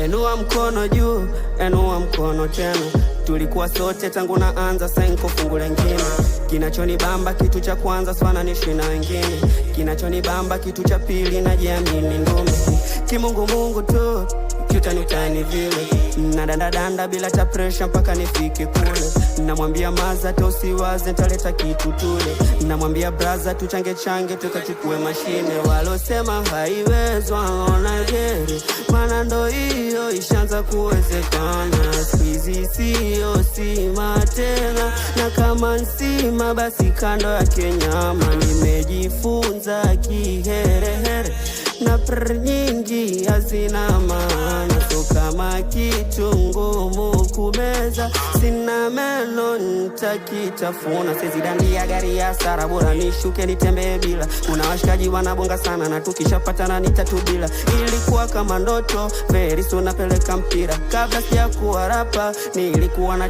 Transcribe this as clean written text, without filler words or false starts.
Enua mkono juu, enua mkono tena. Tulikuwa sote tangu naanza, senko fungu lengine. Kinachonibamba kitu cha kwanza, swana nishi na wengine. Kinachonibamba kitu cha pili, najiamini ndume. Kimungu mungu tu, utani vile. Nadanda bila ta pressure mpaka nifike kule. Namwambia maza tosiwaze taleta kitu tule. Namwambia braza tuchange tukachukue mashine. Walosema haiwezwa ona gere, maana ndo hiyo ishaanza kuwezekana. Squeezy sio sima tena, na kama nsima basi kando yake nyama. Nimejifunza kiherehere na nyingi hazina maana. So kama kitu ngumu kumeza, sina meno nitakitafuna. Sezi dandia gari ya sara, bora nishuke nitembee bila. Kuna washikaji wanabonga sana na tukishapatana nitatubila. Ilikuwa kama ndoto, very soon napeleka mpira. Kabla sijakuwa rapa nilikuwa na